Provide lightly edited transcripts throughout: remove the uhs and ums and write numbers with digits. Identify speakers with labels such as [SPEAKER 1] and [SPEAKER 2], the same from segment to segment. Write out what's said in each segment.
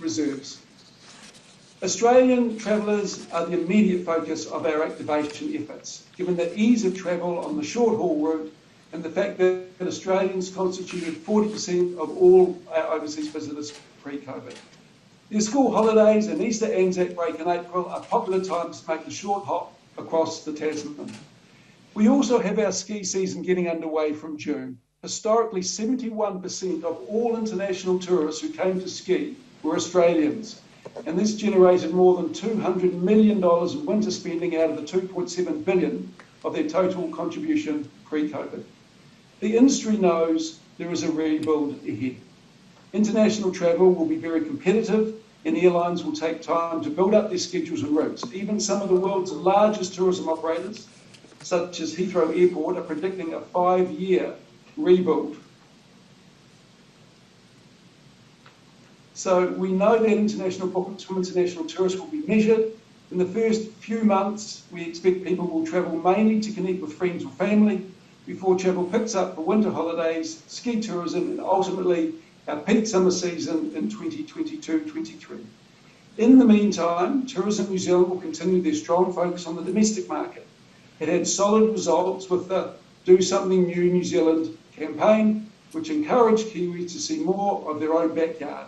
[SPEAKER 1] reserves. Australian travellers are the immediate focus of our activation efforts, given the ease of travel on the short-haul route and the fact that Australians constituted 40% of all our overseas visitors pre-COVID. The school holidays and Easter Anzac break in April are popular times to make the short hop across the Tasman. We also have our ski season getting underway from June. Historically, 71% of all international tourists who came to ski were Australians, and this generated more than $200 million in winter spending out of the $2.7 billion of their total contribution pre-COVID. The industry knows there is a rebuild ahead. International travel will be very competitive, and airlines will take time to build up their schedules and routes. Even some of the world's largest tourism operators, such as Heathrow Airport, are predicting a 5-year rebuild. So we know that international bookings from international tourists will be measured. In the first few months, we expect people will travel mainly to connect with friends or family before travel picks up for winter holidays, ski tourism, and ultimately our peak summer season in 2022-23. In the meantime, Tourism New Zealand will continue their strong focus on the domestic market. It had solid results with the Do Something New New Zealand campaign, which encouraged Kiwis to see more of their own backyard.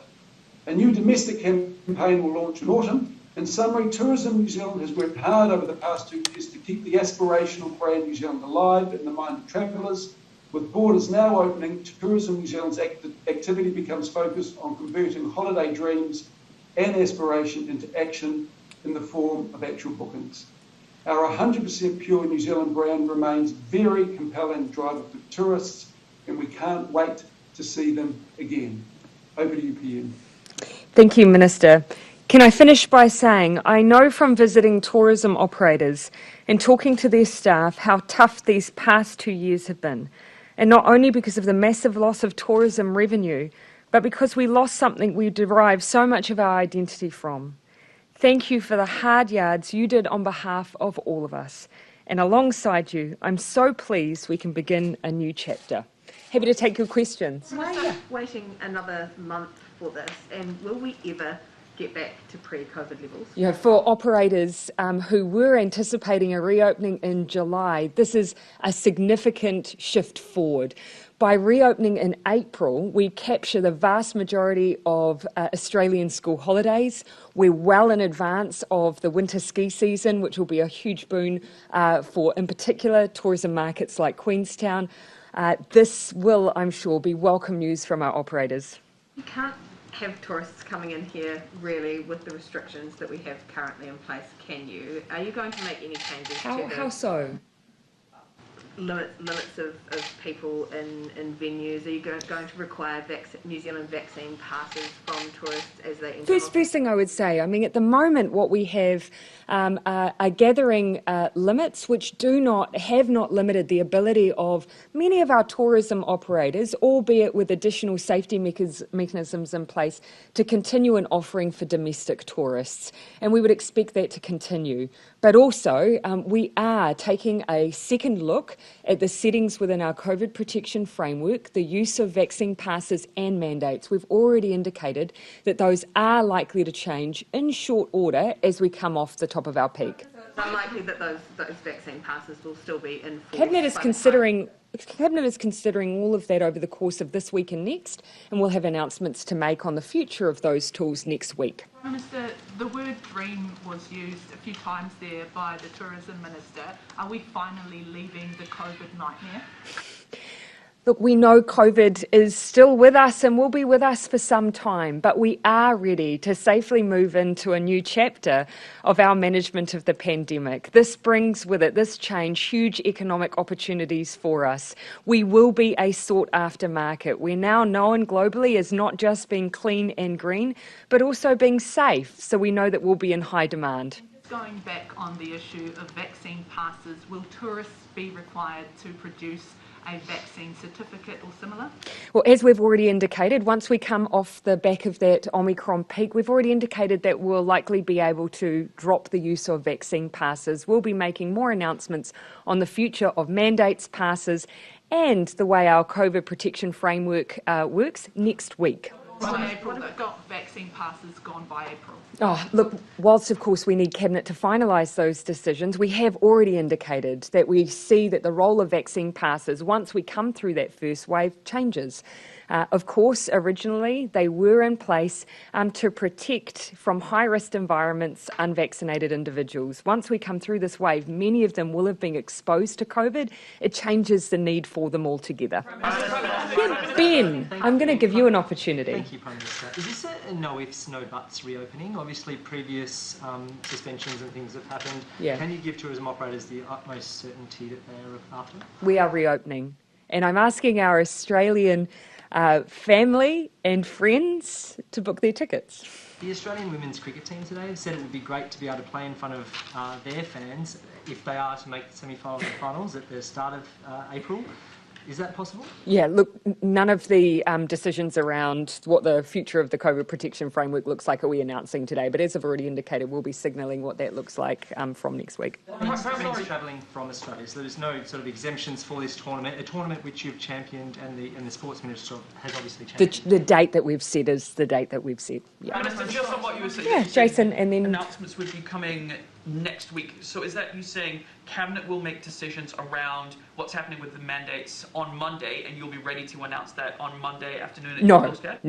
[SPEAKER 1] A new domestic campaign will launch in autumn. In summary, Tourism New Zealand has worked hard over the past 2 years to keep the aspirational brand New Zealand alive in the mind of travellers. With borders now opening, Tourism New Zealand's activity becomes focused on converting holiday dreams and aspiration into action in the form of actual bookings. Our 100% pure New Zealand brand remains very compelling driver for tourists, and we can't wait to see them again. Over to you, PM.
[SPEAKER 2] Thank you, Minister. Can I finish by saying I know from visiting tourism operators and talking to their staff how tough these past 2 years have been, and not only because of the massive loss of tourism revenue, but because we lost something we derive so much of our identity from. Thank you for the hard yards you did on behalf of all of us. And alongside you, I'm so pleased we can begin a new chapter. Happy to take your questions.
[SPEAKER 3] Why are you waiting another month for this, and will we ever get back to pre-COVID levels?
[SPEAKER 2] Yeah, for operators who were anticipating a reopening in July, this is a significant shift forward. By reopening in April, we capture the vast majority of Australian school holidays. We're well in advance of the winter ski season, which will be a huge boon for, in particular, tourism markets like Queenstown. This will, I'm sure, be welcome news from our operators.
[SPEAKER 3] You can't have tourists coming in here, really, with the restrictions that we have currently in place, can you? Are you going to make any changes to
[SPEAKER 2] How so?
[SPEAKER 3] Limits of people in venues? Are you going to require New Zealand vaccine passes from tourists as they enter?
[SPEAKER 2] First thing I would say, I mean, at the moment what we have are gathering limits which have not limited the ability of many of our tourism operators, albeit with additional safety mechanisms in place, to continue an offering for domestic tourists. And we would expect that to continue. But also, we are taking a second look at the settings within our COVID protection framework, the use of vaccine passes and mandates. We've already indicated that those are likely to change in short order as we come off the top of our peak.
[SPEAKER 3] It's unlikely that those vaccine passes will still be in force.
[SPEAKER 2] Cabinet is considering all of that over the course of this week and next, and we'll have announcements to make on the future of those tools next week.
[SPEAKER 4] Minister, the word dream was used a few times there by the Tourism Minister. Are we finally leaving the COVID nightmare?
[SPEAKER 2] Look, we know COVID is still with us and will be with us for some time, but we are ready to safely move into a new chapter of our management of the pandemic. This brings with it, this change, huge economic opportunities for us. We will be a sought-after market. We're now known globally as not just being clean and green, but also being safe, so we know that we'll be in high demand.
[SPEAKER 4] Going back on the issue of vaccine passes, will tourists be required to produce a vaccine certificate or similar?
[SPEAKER 2] Well, as we've already indicated, once we come off the back of that Omicron peak, we've already indicated that we'll likely be able to drop the use of vaccine passes. We'll be making more announcements on the future of mandates, passes, and the way our COVID protection framework works next week.
[SPEAKER 4] By April, they've got vaccine passes gone by April.
[SPEAKER 2] Oh, look, whilst of course we need Cabinet to finalise those decisions, we have already indicated that we see that the role of vaccine passes, once we come through that first wave, changes. Of course, originally they were in place to protect from high-risk environments unvaccinated individuals. Once we come through this wave, many of them will have been exposed to COVID. It changes the need for them altogether. Yeah, Ben, I'm going to give you an opportunity.
[SPEAKER 5] Thank you, Prime Minister. Is this a no ifs, no buts reopening? Obviously, previous suspensions and things have happened.
[SPEAKER 2] Yeah.
[SPEAKER 5] Can you give tourism operators the utmost certainty that they are after?
[SPEAKER 2] We are reopening. And I'm asking our Australian family and friends to book their tickets.
[SPEAKER 5] The Australian women's cricket team today have said it would be great to be able to play in front of their fans if they are to make the semi-finals and finals at the start of April. Is that possible?
[SPEAKER 2] Yeah, look, none of the decisions around what the future of the COVID protection framework looks like are we announcing today, but as I've already indicated, we'll be signalling what that looks like from next week.
[SPEAKER 5] Means travelling from Australia, so there's no sort of exemptions for this tournament, a tournament which you've championed and the Sports Minister has obviously championed.
[SPEAKER 2] The date that we've set is the date that we've set. Yeah.
[SPEAKER 6] Minister, just on what you were saying,
[SPEAKER 2] Yeah, Jason, and then
[SPEAKER 6] announcements would be coming next week. So is that you saying Cabinet will make decisions around what's happening with the mandates on Monday, and you'll be ready to announce that on Monday afternoon at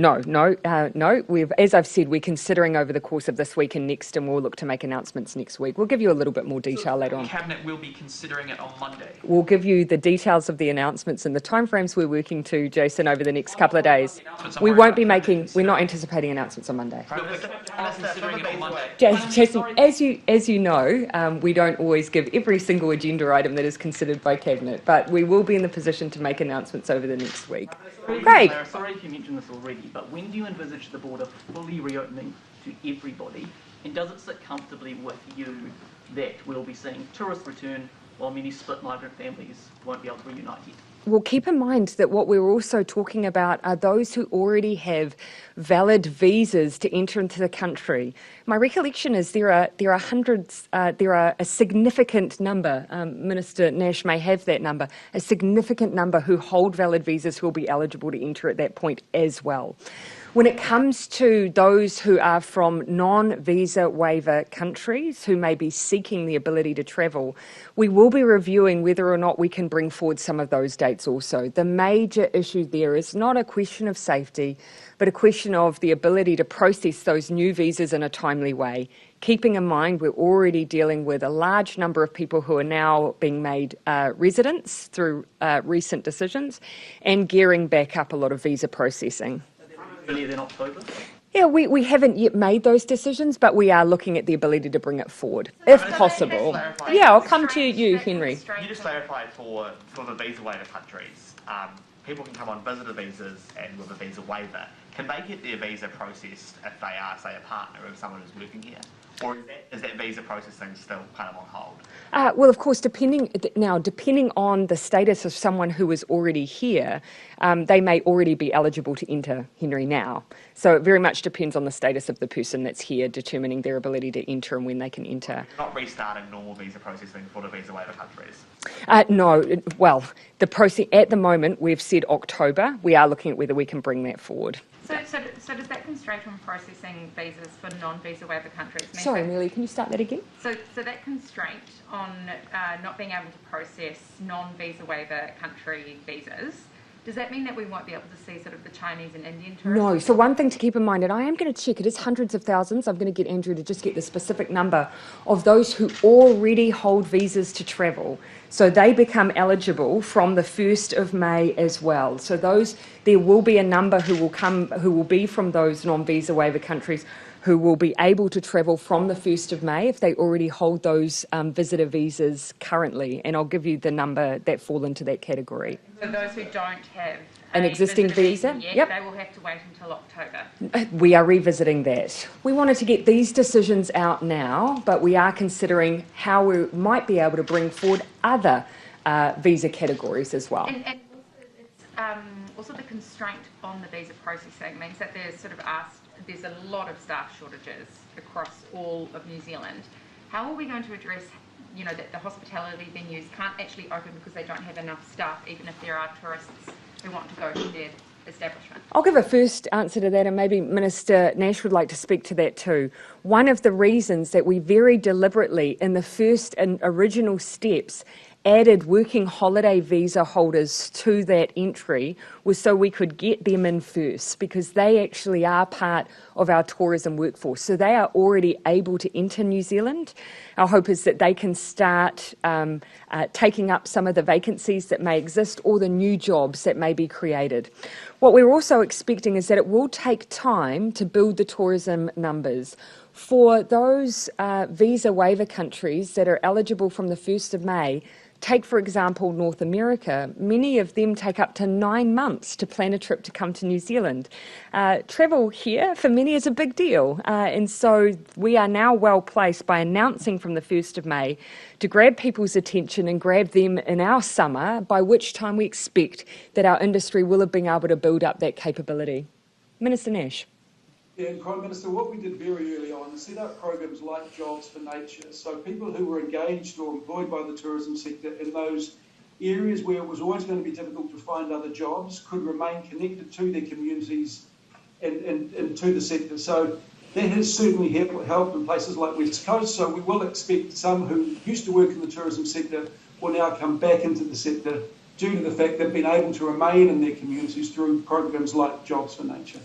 [SPEAKER 2] No. We've, as I've said, we're considering over the course of this week and next, and we'll look to make announcements next week. We'll give you a little bit more detail later on.
[SPEAKER 6] Cabinet will be considering it on Monday.
[SPEAKER 2] We'll give you the details of the announcements and the timeframes we're working to, Jason, over the next couple of days. We're not anticipating announcements on Monday.
[SPEAKER 6] Considering it on Monday.
[SPEAKER 2] Jason, as you know, we don't always give every single agenda item that is considered by Cabinet, but we will be in the position to make announcements over the next week. Craig.
[SPEAKER 7] Sorry if you mentioned this already, but when do you envisage the border fully reopening to everybody? And does it sit comfortably with you that we'll be seeing tourists return while many split migrant families won't be able to reunite yet?
[SPEAKER 2] Well, keep in mind that what we're also talking about are those who already have valid visas to enter into the country. My recollection is there are hundreds, there are a significant number, Minister Nash may have that number, a significant number who hold valid visas who will be eligible to enter at that point as well. When it comes to those who are from non-visa waiver countries who may be seeking the ability to travel, we will be reviewing whether or not we can bring forward some of those dates also. The major issue there is not a question of safety, but a question of the ability to process those new visas in a timely way. Keeping in mind we're already dealing with a large number of people who are now being made residents through recent decisions and gearing back up a lot of visa processing.
[SPEAKER 7] Earlier than October?
[SPEAKER 2] Yeah, we haven't yet made those decisions, but we are looking at the ability to bring it forward, if possible. Yeah, I'll come to you, Henry.
[SPEAKER 8] You just clarified for the visa waiver countries, people can come on visitor visas and with a visa waiver. Can they get their visa processed if they are, say, a partner of someone who's working here? Or is that visa processing still kind of on hold?
[SPEAKER 2] Well, of course, depending on the status of someone who is already here, they may already be eligible to enter, Henry, now. So it very much depends on the status of the person that's here, determining their ability to enter and when they can enter.
[SPEAKER 8] You're not restarting normal visa processing for the visa waiver countries?
[SPEAKER 2] No, well, the process at the moment, we've said October. We are looking at whether we can bring that forward.
[SPEAKER 9] So does that constraint on processing visas for non-visa waiver countries mean
[SPEAKER 2] Sorry, Amelia, can you start that again?
[SPEAKER 9] So that constraint on not being able to process non-visa waiver country visas, does that mean that we won't be able to see sort of the Chinese and Indian tourists?
[SPEAKER 2] No, so one thing to keep in mind, and I am going to check, it is hundreds of thousands. I'm going to get Andrew to just get the specific number of those who already hold visas to travel. So they become eligible from the 1st of May as well. So there will be a number who will be from those non-visa waiver countries who will be able to travel from the 1st of May if they already hold those visitor visas currently. And I'll give you the number that fall into that category.
[SPEAKER 9] So those who don't have
[SPEAKER 2] an existing visa,
[SPEAKER 9] yet, they will have to wait until October.
[SPEAKER 2] We are revisiting that. We wanted to get these decisions out now, but we are considering how we might be able to bring forward other visa categories as well.
[SPEAKER 9] And also the constraint on the visa processing means that there's a lot of staff shortages across all of New Zealand. How are we going to address, that the hospitality venues can't actually open because they don't have enough staff, even if there are tourists who want to go to their establishment?
[SPEAKER 2] I'll give a first answer to that, and maybe Minister Nash would like to speak to that too. One of the reasons that we very deliberately, in the first and original steps, added working holiday visa holders to that entry was so we could get them in first, because they actually are part of our tourism workforce. So they are already able to enter New Zealand. Our hope is that they can start taking up some of the vacancies that may exist or the new jobs that may be created. What we're also expecting is that it will take time to build the tourism numbers. For those visa waiver countries that are eligible from the 1st of May, take, for example, North America. Many of them take up to 9 months to plan a trip to come to New Zealand. Travel here, for many, is a big deal. And so we are now well placed by announcing from the 1st of May to grab people's attention and grab them in our summer, by which time we expect that our industry will have been able to build up that capability. Minister Nash.
[SPEAKER 1] Yeah, Prime Minister, what we did very early on is set up programs like Jobs for Nature. So people who were engaged or employed by the tourism sector in those areas where it was always going to be difficult to find other jobs could remain connected to their communities and to the sector. So that has certainly helped in places like West Coast. So we will expect some who used to work in the tourism sector will now come back into the sector due to the fact they've been able to remain in their communities through programs like Jobs for Nature.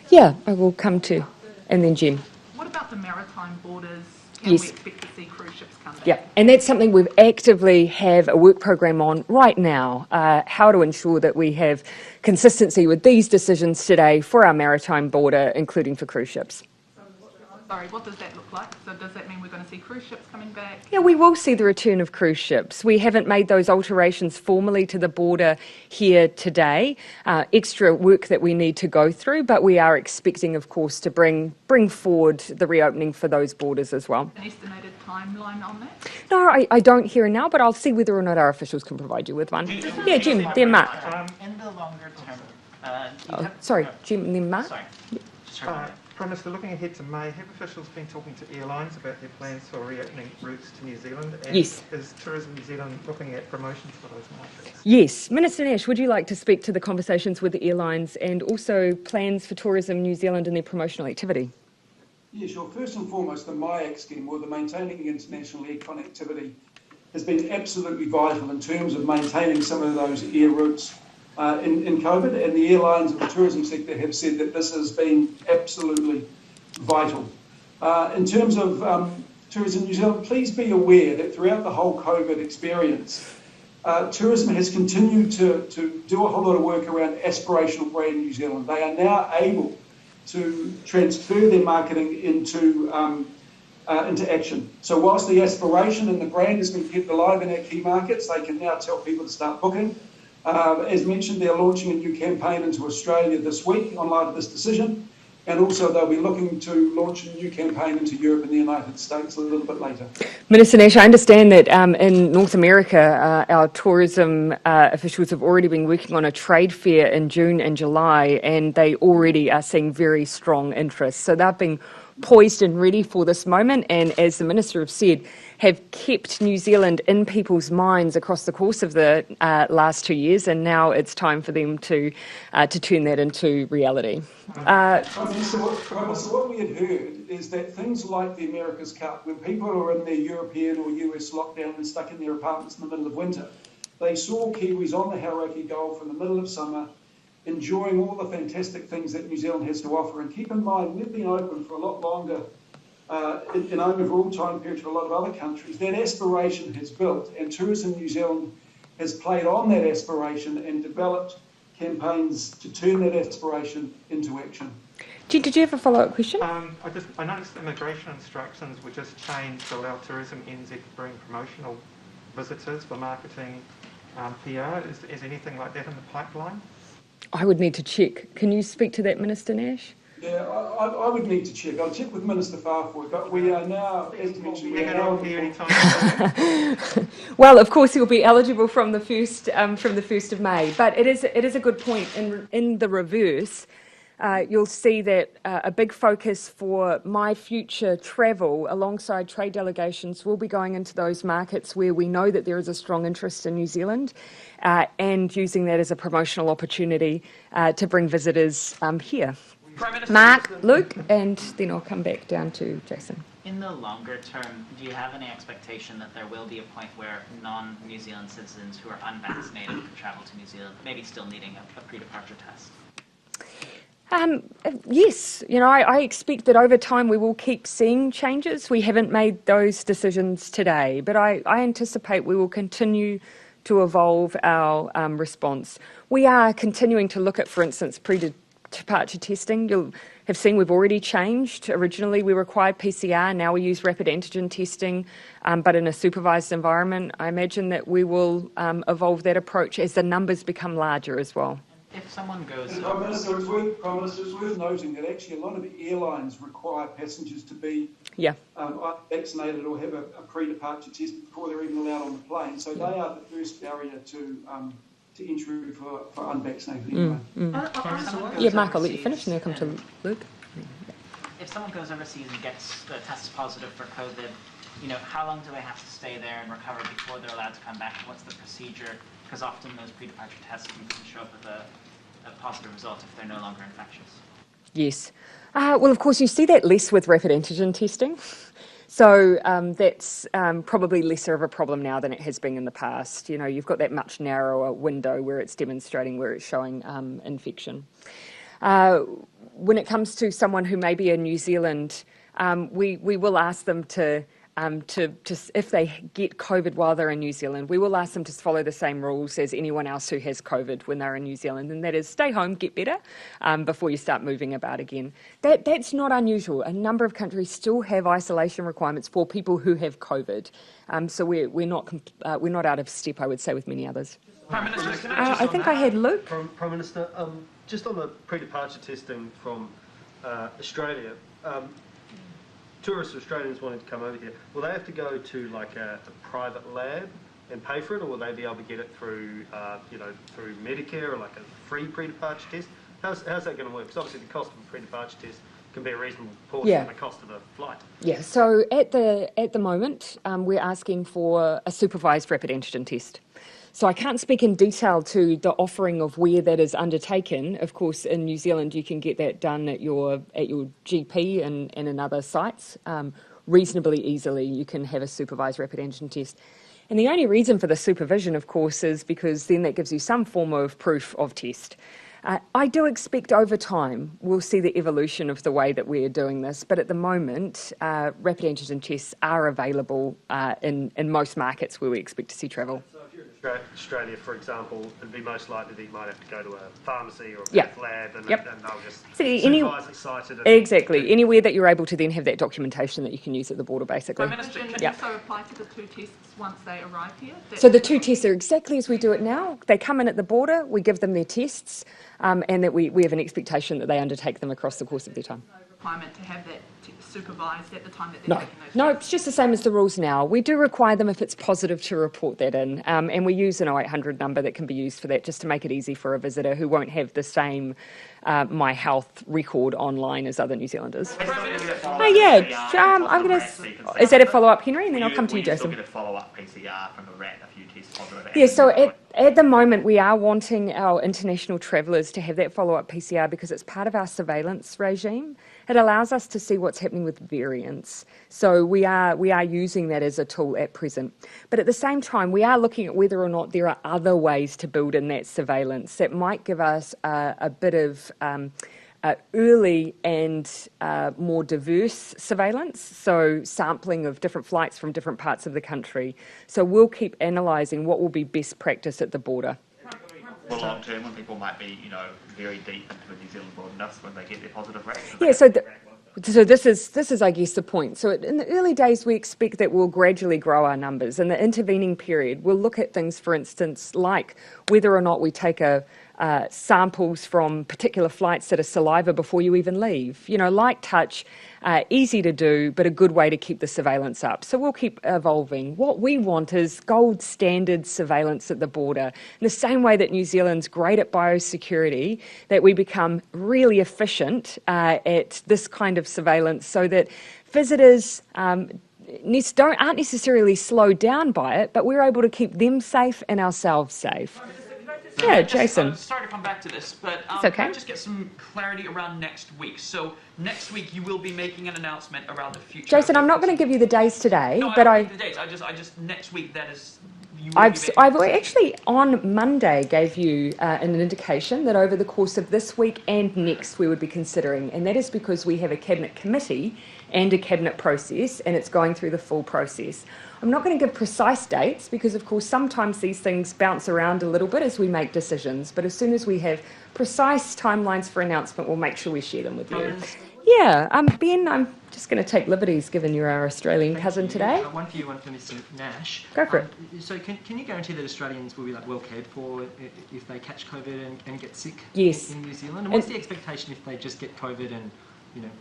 [SPEAKER 2] Yeah, I will come to. And then Jim.
[SPEAKER 4] What about the maritime borders? Can
[SPEAKER 2] Yes.
[SPEAKER 4] we expect to see cruise ships come back?
[SPEAKER 2] Yeah, and that's something we've actively have a work program on right now, how to ensure that we have consistency with these decisions today for our maritime border, including for cruise ships.
[SPEAKER 4] Sorry, what does that look like? So does that mean we're going to see cruise ships coming back?
[SPEAKER 2] Yeah, we will see the return of cruise ships. We haven't made those alterations formally to the border here today. Extra work that we need to go through, but we are expecting, of course, to bring forward the reopening for those borders as well.
[SPEAKER 4] An estimated timeline on that?
[SPEAKER 2] No, I don't hear now, but I'll see whether or not our officials can provide you with one. Yeah, Jim, then Mark.
[SPEAKER 10] In the longer term,
[SPEAKER 2] Sorry, Jim, and then Mark.
[SPEAKER 10] Sorry.
[SPEAKER 11] Prime Minister, looking ahead to May, have officials been talking to airlines about their plans for reopening routes to New Zealand? And
[SPEAKER 2] yes.
[SPEAKER 11] Is Tourism New Zealand looking at promotions for those markets?
[SPEAKER 2] Yes. Minister Nash, would you like to speak to the conversations with the airlines and also plans for Tourism New Zealand and their promotional activity?
[SPEAKER 1] Yeah, sure. First and foremost, the MIAC scheme, or the Maintaining International Air Connectivity, has been absolutely vital in terms of maintaining some of those air routes in COVID, and the airlines and the tourism sector have said that this has been absolutely vital. In terms of Tourism New Zealand, please be aware that throughout the whole COVID experience, tourism has continued to do a whole lot of work around aspirational brand New Zealand. They are now able to transfer their marketing into action. So whilst the aspiration and the brand has been kept alive in our key markets, they can now tell people to start booking. As mentioned, they're launching a new campaign into Australia this week on light of this decision, and also they'll be looking to launch a new campaign into Europe and the United States a little bit later.
[SPEAKER 2] Minister Nash, I understand that in North America, our tourism officials have already been working on a trade fair in June and July, and they already are seeing very strong interest. So they've been poised and ready for this moment, and as the Minister have said, have kept New Zealand in people's minds across the course of the last 2 years, and now it's time for them to turn that into reality.
[SPEAKER 1] So what we had heard is that things like the America's Cup, when people are in their European or US lockdown and stuck in their apartments in the middle of winter, they saw Kiwis on the Hauraki Gulf in the middle of summer, enjoying all the fantastic things that New Zealand has to offer. And keep in mind, we've been open for a lot longer in overall time period to a lot of other countries. That aspiration has built, and Tourism New Zealand has played on that aspiration and developed campaigns to turn that aspiration into action.
[SPEAKER 2] Did you have a follow-up question?
[SPEAKER 11] I noticed immigration instructions were just changed to allow Tourism NZ to bring promotional visitors for marketing PR. Is anything like that in the pipeline?
[SPEAKER 2] I would need to check. Can you speak to that, Minister Nash?
[SPEAKER 1] Yeah, I would need to check. I'll check with Minister Farfoy, but we are now, as mentioned, we are now...
[SPEAKER 2] Well, of course, he'll be eligible from the 1st of May. But it is a good point. In the reverse, you'll see that a big focus for my future travel alongside trade delegations will be going into those markets where we know that there is a strong interest in New Zealand and using that as a promotional opportunity to bring visitors here. Mark, Luke, and then I'll come back down to Jason.
[SPEAKER 10] In the longer term, do you have any expectation that there will be a point where non-New Zealand citizens who are unvaccinated can travel to New Zealand, maybe still needing a pre-departure test?
[SPEAKER 2] Yes, I expect that over time we will keep seeing changes. We haven't made those decisions today, but I anticipate we will continue to evolve our response. We are continuing to look at, for instance, pre-departure testing. You'll have seen we've already changed. Originally we required PCR, now we use rapid antigen testing, but in a supervised environment. I imagine that we will evolve that approach as the numbers become larger as well.
[SPEAKER 10] If someone goes...
[SPEAKER 1] Prime Minister, it's worth noting that actually a lot of the airlines require passengers to be vaccinated or have a pre-departure test before they're even allowed on the plane. So they are the first barrier to entry for unvaccinated anyway.
[SPEAKER 2] Mark, I'll let you finish and then I'll come to Luke.
[SPEAKER 10] If someone goes overseas and gets tests positive for COVID, how long do they have to stay there and recover before they're allowed to come back? What's the procedure? Because often those pre-departure tests can show up with a positive result if they're no longer infectious.
[SPEAKER 2] Yes. Well, of course, you see that less with rapid antigen testing. So that's probably lesser of a problem now than it has been in the past. You've got that much narrower window where it's demonstrating, where it's showing infection. When it comes to someone who may be in New Zealand, we will ask them to if they get COVID while they're in New Zealand, we will ask them to follow the same rules as anyone else who has COVID when they're in New Zealand, and that is stay home, get better, before you start moving about again. That's not unusual. A number of countries still have isolation requirements for people who have COVID, so we're not out of step, I would say, with many others.
[SPEAKER 6] Prime Minister,
[SPEAKER 2] I think I had Luke.
[SPEAKER 12] Prime Minister, just on the pre-departure testing from Australia. Tourist Australians wanting to come over here, will they have to go to like a private lab and pay for it, or will they be able to get it through, through Medicare or like a free pre-departure test? How's that going to work? Because obviously the cost of a pre-departure test can be a reasonable portion of the cost of a flight.
[SPEAKER 2] Yeah. So at the moment, we're asking for a supervised rapid antigen test. So I can't speak in detail to the offering of where that is undertaken. Of course, in New Zealand, you can get that done at your GP and in other sites reasonably easily. You can have a supervised rapid antigen test. And the only reason for the supervision, of course, is because then that gives you some form of proof of test. I do expect over time we'll see the evolution of the way that we're doing this, but at the moment, rapid antigen tests are available in most markets where we expect to see travel.
[SPEAKER 12] Australia, for example, it'd be most likely that you might have to go to a pharmacy or a cath lab and they'll just supervise it, cite it.
[SPEAKER 2] Exactly. Anywhere that you're able to then have that documentation that you can use at the border, basically.
[SPEAKER 4] Can you also apply to the 2 tests once they arrive here?
[SPEAKER 2] So the 2 tests are exactly as we do it now. They come in at the border, we give them their tests, and that we have an expectation that they undertake them across the course of their time.
[SPEAKER 4] No requirement to have that supervised at the time that they're taking those tests?
[SPEAKER 2] No, it's just the same as the rules now. We do require them if it's positive to report that in, and we use an 0800 number that can be used for that just to make it easy for a visitor who won't have the same My Health record online as other New Zealanders. I'm going to... Is that a follow-up, Henry? And then I'll come to you, Jason.
[SPEAKER 8] Still get a follow-up PCR from a rat, a few tests positive.
[SPEAKER 2] Yeah, so at the moment we are wanting our international travellers to have that follow-up PCR because it's part of our surveillance regime. It allows us to see what's happening with variants. So we are using that as a tool at present. But at the same time, we are looking at whether or not there are other ways to build in that surveillance that might give us a bit of early and more diverse surveillance, so sampling of different flights from different parts of the country. So we'll keep analysing what will be best practice at the border.
[SPEAKER 8] For long term, when people might be, very deep into the New Zealand wilderness when they get their positive rate.
[SPEAKER 2] Yeah, so this is, I guess, the point. So in the early days, we expect that we'll gradually grow our numbers. In the intervening period, we'll look at things, for instance, like whether or not we take a samples from particular flights that are saliva before you even leave. You know, light touch, easy to do, but a good way to keep the surveillance up. So we'll keep evolving. What we want is gold standard surveillance at the border. In the same way that New Zealand's great at biosecurity, that we become really efficient at this kind of surveillance so that visitors aren't necessarily slowed down by it, but we're able to keep them safe and ourselves safe. Yeah, Jason.
[SPEAKER 6] Sorry to come back to this, but
[SPEAKER 2] It's okay.
[SPEAKER 6] can I just get some clarity around next week? So next week you will be making an announcement around the future.
[SPEAKER 2] Jason, I'm not going to give you the days today,
[SPEAKER 6] No,
[SPEAKER 2] but
[SPEAKER 6] I don't need the dates. I just next week that is. I've
[SPEAKER 2] actually on Monday gave you an indication that over the course of this week and next we would be considering, and that is because we have a cabinet committee and a cabinet process, and it's going through the full process. I'm not going to give precise dates because, of course, sometimes these things bounce around a little bit as we make decisions, but as soon as we have precise timelines for announcement, we'll make sure we share them with you. Yeah, Ben, I'm just going to take liberties given you're our Australian cousin today.
[SPEAKER 5] One for you, one for Mr. Nash.
[SPEAKER 2] Go for it.
[SPEAKER 5] So can you guarantee that Australians will be well cared for if they catch COVID and get sick
[SPEAKER 2] Yes.
[SPEAKER 5] in New Zealand? And what's the expectation if they just get COVID and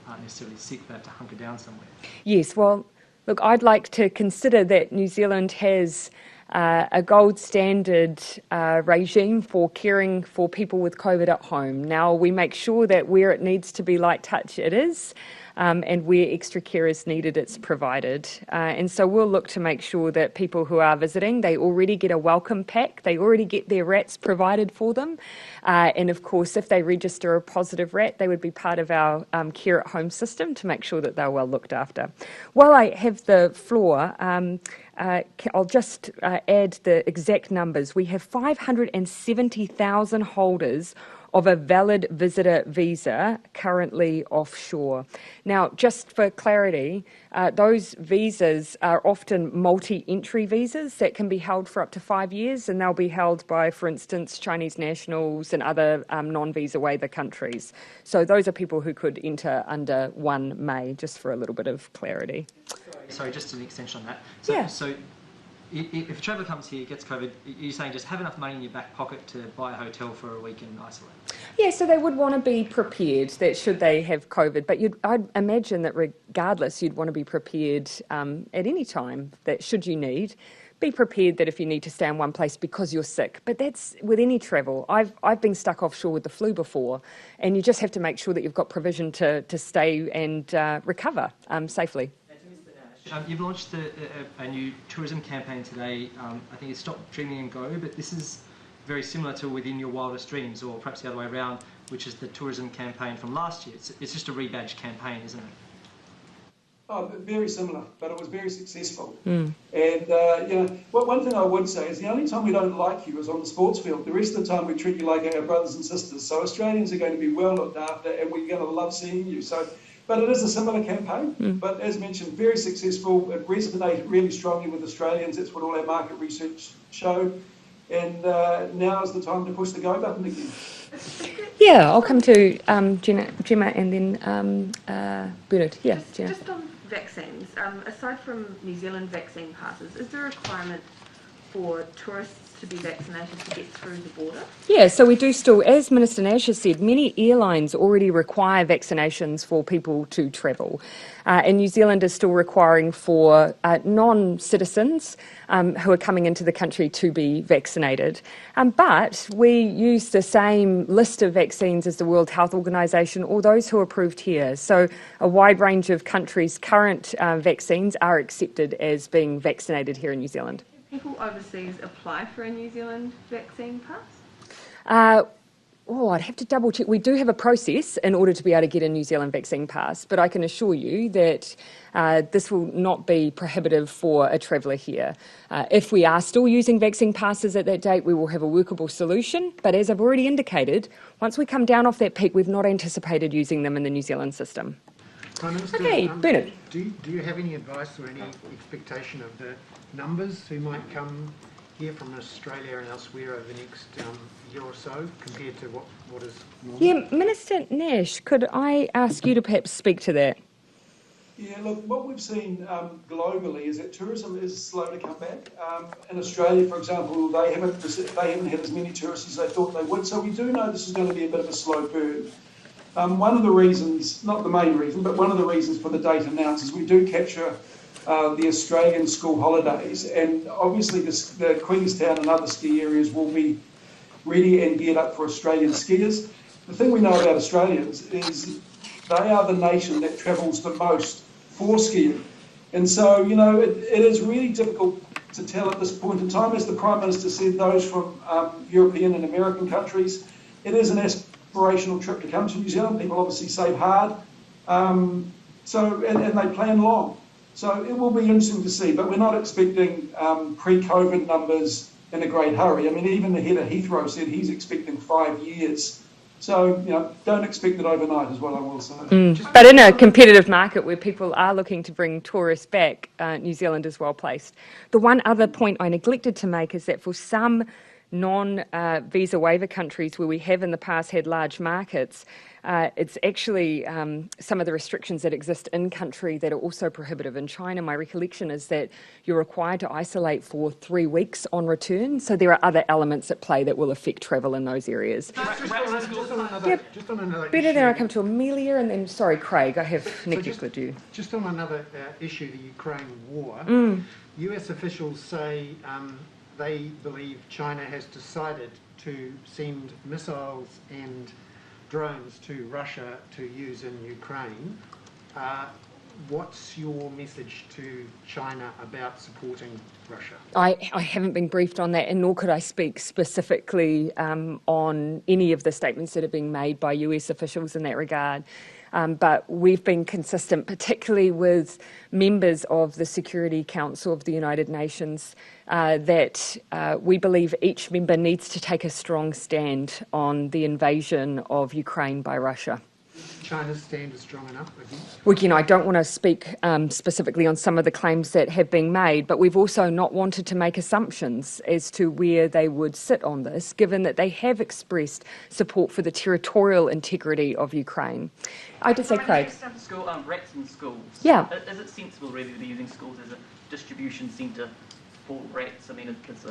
[SPEAKER 5] aren't necessarily sick, they have to hunker down somewhere?
[SPEAKER 2] Yes, well, look, I'd like to consider that New Zealand has a gold standard regime for caring for people with COVID at home. Now, we make sure that where it needs to be light touch, it is, and where extra care is needed, it's provided. And so we'll look to make sure that people who are visiting, they already get a welcome pack, they already get their rats provided for them. And of course, if they register a positive rat, they would be part of our care at home system to make sure that they're well looked after. While I have the floor, I'll just add the exact numbers. We have 570,000 holders of a valid visitor visa currently offshore. Now, just for clarity, those visas are often multi-entry visas that can be held for up to 5 years, and they'll be held by, for instance, Chinese nationals and other non-visa waiver countries. So those are people who could enter under 1 May, just for a little bit of clarity.
[SPEAKER 5] Sorry, just an extension on that. So if a traveller comes here, gets COVID, you're saying just have enough money in your back pocket to buy a hotel for a week and isolate?
[SPEAKER 2] Yeah, so they would want to be prepared that should they have COVID, but I'd imagine that regardless, you'd want to be prepared at any time that should you need. Be prepared that if you need to stay in one place because you're sick. But that's with any travel. I've been stuck offshore with the flu before, and you just have to make sure that you've got provision to stay and recover safely.
[SPEAKER 5] You've launched a new tourism campaign today. I think it's Stop Dreaming and Go, but this is very similar to Within Your Wildest Dreams, or perhaps the other way around, which is the tourism campaign from last year. It's just a rebadged campaign, isn't it?
[SPEAKER 1] Oh, very similar, but it was very successful.
[SPEAKER 2] Mm.
[SPEAKER 1] And, one thing I would say is the only time we don't like you is on the sports field. The rest of the time we treat you like our brothers and sisters. So Australians are going to be well looked after, and we're going to love seeing you. But it is a similar campaign, but as mentioned, very successful. It resonated really strongly with Australians. That's what all our market research showed. And now is the time to push the go button again.
[SPEAKER 2] Yeah, I'll come to Gemma and then Bernard. Yeah, Gemma.
[SPEAKER 3] Just on vaccines, aside from New Zealand vaccine passes, is there a requirement for tourists to be vaccinated to get through the border?
[SPEAKER 2] Yeah, so we do still, as Minister Nash has said, many airlines already require vaccinations for people to travel. And New Zealand is still requiring for non-citizens who are coming into the country to be vaccinated. But we use the same list of vaccines as the World Health Organization or those who are approved here. So a wide range of countries' current vaccines are accepted as being vaccinated here in New Zealand.
[SPEAKER 3] People overseas apply for a New Zealand vaccine pass?
[SPEAKER 2] I'd have to double check. We do have a process in order to be able to get a New Zealand vaccine pass, but I can assure you that this will not be prohibitive for a traveller here. If we are still using vaccine passes at that date, we will have a workable solution. But as I've already indicated, once we come down off that peak, we've not anticipated using them in the New Zealand system.
[SPEAKER 13] Prime Minister,
[SPEAKER 2] Okay, Bernard.
[SPEAKER 13] Do you have any advice or any expectation of the numbers who might come here from Australia and elsewhere over the next year or so compared to what is normal?
[SPEAKER 2] Yeah, Minister Nash, could I ask you to perhaps speak to that?
[SPEAKER 1] Yeah, look, what we've seen globally is that tourism is slow to come back. In Australia, for example, they haven't had as many tourists as they thought they would, so we do know this is going to be a bit of a slow burn. One of the reasons, not the main reason, but one of the reasons for the date announced is we do capture the Australian school holidays, and obviously the Queenstown and other ski areas will be ready and geared up for Australian skiers. The thing we know about Australians is they are the nation that travels the most for skiing. And so, it is really difficult to tell at this point in time. As the Prime Minister said, those from European and American countries, it is an aspirational trip to come to New Zealand. People obviously save hard, and they plan long. So it will be interesting to see, but we're not expecting pre-COVID numbers in a great hurry. I mean, even the head of Heathrow said he's expecting 5 years. So, don't expect it overnight is what I will say.
[SPEAKER 2] But in a competitive market where people are looking to bring tourists back, New Zealand is well placed. The one other point I neglected to make is that for some non-visa waiver countries where we have in the past had large markets, it's actually some of the restrictions that exist in country that are also prohibitive. In China, my recollection is that you're required to isolate for 3 weeks on return, so there are other elements at play that will affect travel in those areas.
[SPEAKER 13] Just on another
[SPEAKER 2] Better
[SPEAKER 13] issue.
[SPEAKER 2] than I come to Amelia and then, sorry, Craig, I have neglected you.
[SPEAKER 13] Just on another issue, the Ukraine war, US officials say they believe China has decided to send missiles and drones to Russia to use in Ukraine. What's your message to China about supporting Russia?
[SPEAKER 2] I haven't been briefed on that, and nor could I speak specifically on any of the statements that are being made by US officials in that regard. But we've been consistent, particularly with members of the Security Council of the United Nations, that we believe each member needs to take a strong stand on the invasion of Ukraine by Russia.
[SPEAKER 13] China's stand is strong enough against?
[SPEAKER 2] Well, I don't want to speak specifically on some of the claims that have been made, but we've also not wanted to make assumptions as to where they would sit on this, given that they have expressed support for the territorial integrity of Ukraine. I did say, Craig.
[SPEAKER 7] School, rats in schools.
[SPEAKER 2] Yeah.
[SPEAKER 7] Is it sensible really to be using schools as a distribution centre for rats? I mean, it's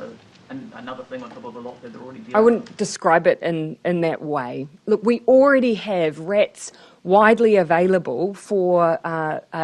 [SPEAKER 7] another thing on top of a lot that they're already dealing with.
[SPEAKER 2] I wouldn't describe it in that way. Look, we already have rats widely available for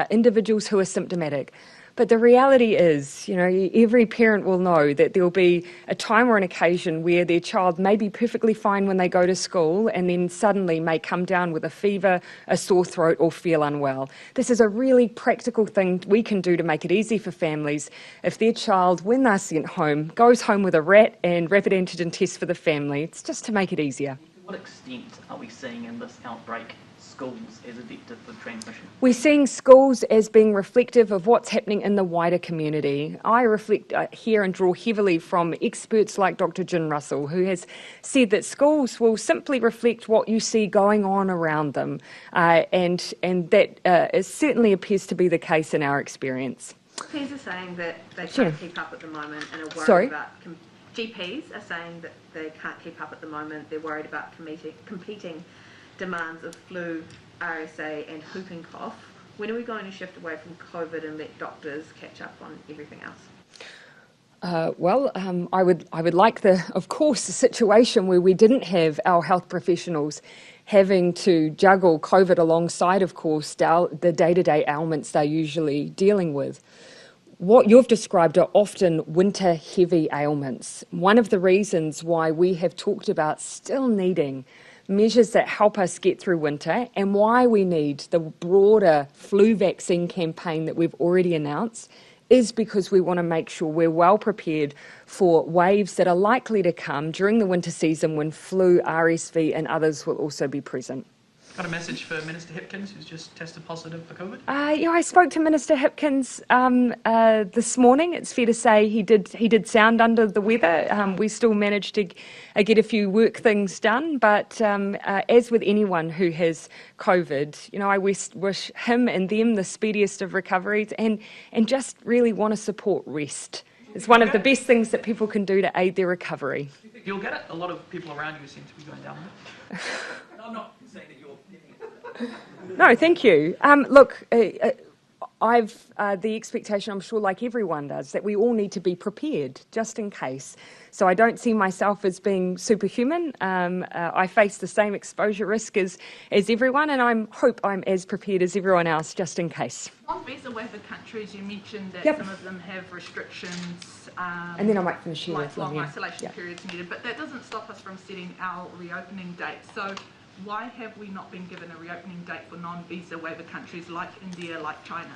[SPEAKER 2] individuals who are symptomatic. But the reality is, every parent will know that there'll be a time or an occasion where their child may be perfectly fine when they go to school and then suddenly may come down with a fever, a sore throat, or feel unwell. This is a really practical thing we can do to make it easy for families if their child, when they're sent home, goes home with a rat and rapid antigen test for the family. It's just to make it easier.
[SPEAKER 7] To what extent are we seeing in this outbreak schools as a vector for transmission?
[SPEAKER 2] We're seeing schools as being reflective of what's happening in the wider community. I reflect here and draw heavily from experts like Dr. Jin Russell, who has said that schools will simply reflect what you see going on around them, and that it certainly appears to be the case in our experience.
[SPEAKER 3] GPs are saying that they can't keep up at the moment and are worried
[SPEAKER 2] Sorry?
[SPEAKER 3] about... GPs are saying that they can't keep up at the moment. They're worried about competing demands of flu, RSA and whooping cough. When are we going to shift away from COVID and let doctors catch up on everything else?
[SPEAKER 2] I would like of course, the situation where we didn't have our health professionals having to juggle COVID alongside, of course, the day-to-day ailments they're usually dealing with. What you've described are often winter-heavy ailments. One of the reasons why we have talked about still needing measures that help us get through winter and why we need the broader flu vaccine campaign that we've already announced is because we want to make sure we're well prepared for waves that are likely to come during the winter season when flu, RSV and others will also be present.
[SPEAKER 6] Got a message for Minister Hipkins, who's just tested positive for COVID?
[SPEAKER 2] I spoke to Minister Hipkins this morning. It's fair to say he did sound under the weather. We still managed to get a few work things done, but as with anyone who has COVID, I wish him and them the speediest of recoveries and just really want to support rest. It's one of the best things that people can do to aid their recovery.
[SPEAKER 6] You'll get it. A lot of people around you seem to be going down with it. I'm not saying that you're...
[SPEAKER 2] No, thank you. Look, I've the expectation, I'm sure like everyone does, that we all need to be prepared just in case. So I don't see myself as being superhuman. I face the same exposure risk as everyone, and I hope I'm as prepared as everyone else just in case.
[SPEAKER 4] On visa waiver countries, you mentioned that
[SPEAKER 2] Yep.
[SPEAKER 4] some of them have restrictions.
[SPEAKER 2] And then I might finish here.
[SPEAKER 4] Like long
[SPEAKER 2] yeah.
[SPEAKER 4] isolation
[SPEAKER 2] Yeah.
[SPEAKER 4] periods needed, but that doesn't stop us from setting our reopening date. So why have we not been given a reopening date for non-visa waiver countries like India, like China?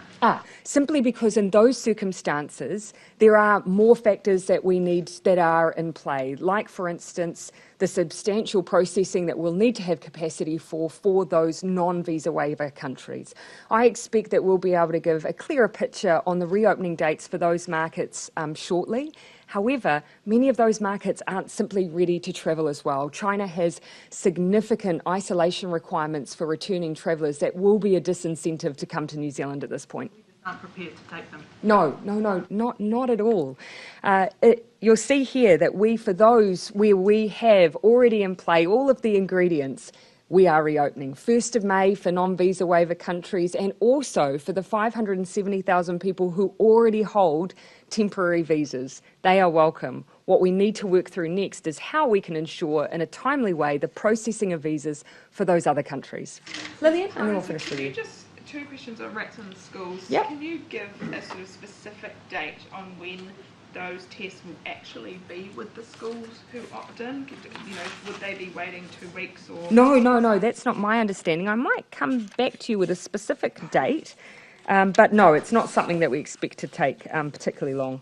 [SPEAKER 2] Simply because in those circumstances, there are more factors that we need that are in play, like, for instance, the substantial processing that we'll need to have capacity for those non-visa waiver countries. I expect that we'll be able to give a clearer picture on the reopening dates for those markets shortly. However, many of those markets aren't simply ready to travel as well. China has significant isolation requirements for returning travellers that will be a disincentive to come to New Zealand at this point.
[SPEAKER 4] We just aren't prepared to take them.
[SPEAKER 2] No, not at all. You'll see here that for those where we have already in play all of the ingredients, we are reopening. 1st of May for non-visa waiver countries, and also for the 570,000 people who already hold temporary visas. They are welcome. What we need to work through next is how we can ensure in a timely way the processing of visas for those other countries. Lillian, and then we'll finish with you.
[SPEAKER 14] Just 2 questions on rats in the schools.
[SPEAKER 2] Yep.
[SPEAKER 14] Can you give a sort of specific date on when those tests will actually be with the schools who opt in? You know, would they be waiting 2 weeks or?
[SPEAKER 2] No, that's not my understanding. I might come back to you with a specific date, but no, it's not something that we expect to take particularly long.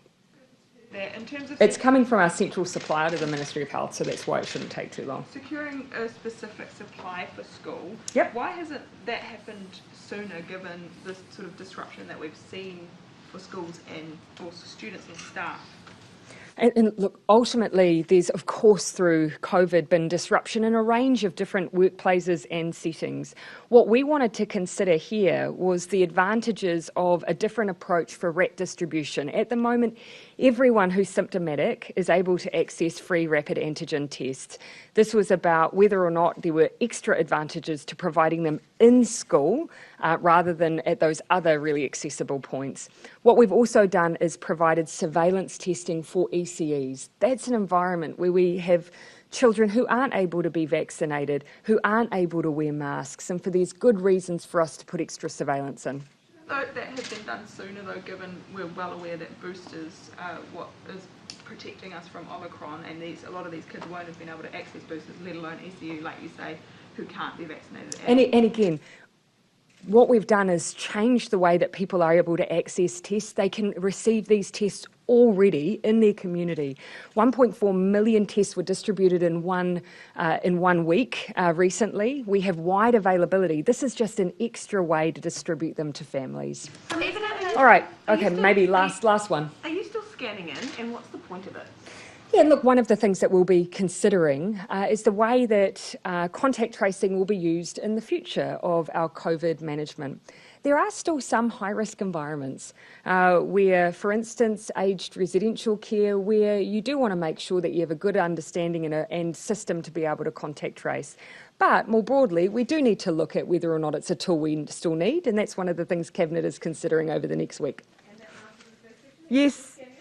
[SPEAKER 14] In terms of
[SPEAKER 2] It's coming from our central supplier to the Ministry of Health, so that's why it shouldn't take too long.
[SPEAKER 14] securing a specific supply for school,
[SPEAKER 2] Yep.
[SPEAKER 14] why hasn't that happened sooner given the sort of disruption that we've seen for schools and for students and staff?
[SPEAKER 2] And look, ultimately, there's, of course, through COVID, been disruption in a range of different workplaces and settings. What we wanted to consider here was the advantages of a different approach for RAT distribution. At the moment, everyone who's symptomatic is able to access free rapid antigen tests. This was about whether or not there were extra advantages to providing them in school rather than at those other really accessible points. What we've also done is provided surveillance testing for ECEs. That's an environment where we have children who aren't able to be vaccinated, who aren't able to wear masks, and for these good reasons for us to put extra surveillance in.
[SPEAKER 14] Though that has been done sooner, though, given we're well aware that boosters are what is protecting us from Omicron, and a lot of these kids won't have been able to access boosters, let alone ECU, like you say, who can't be vaccinated.
[SPEAKER 2] And again, what we've done is change the way that people are able to access tests. They can receive these tests already in their community. 1.4 million tests were distributed in one week recently. We have wide availability. This is just an extra way to distribute them to families. All right, okay, maybe last one.
[SPEAKER 14] Are you still scanning in, and what's the point of it?
[SPEAKER 2] Yeah, look, one of the things that we'll be considering is the way that contact tracing will be used in the future of our COVID management. There are still some high-risk environments where, for instance, aged residential care, where you do want to make sure that you have a good understanding and system to be able to contact trace. But more broadly, we do need to look at whether or not it's a tool we still need, and that's one of the things Cabinet is considering over the next week.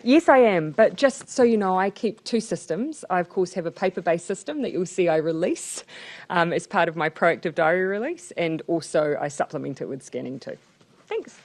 [SPEAKER 2] Yes, I am. But just so you know, I keep 2 systems. I, of course, have a paper-based system that you'll see I release as part of my proactive diary release, and also I supplement it with scanning too. Thanks.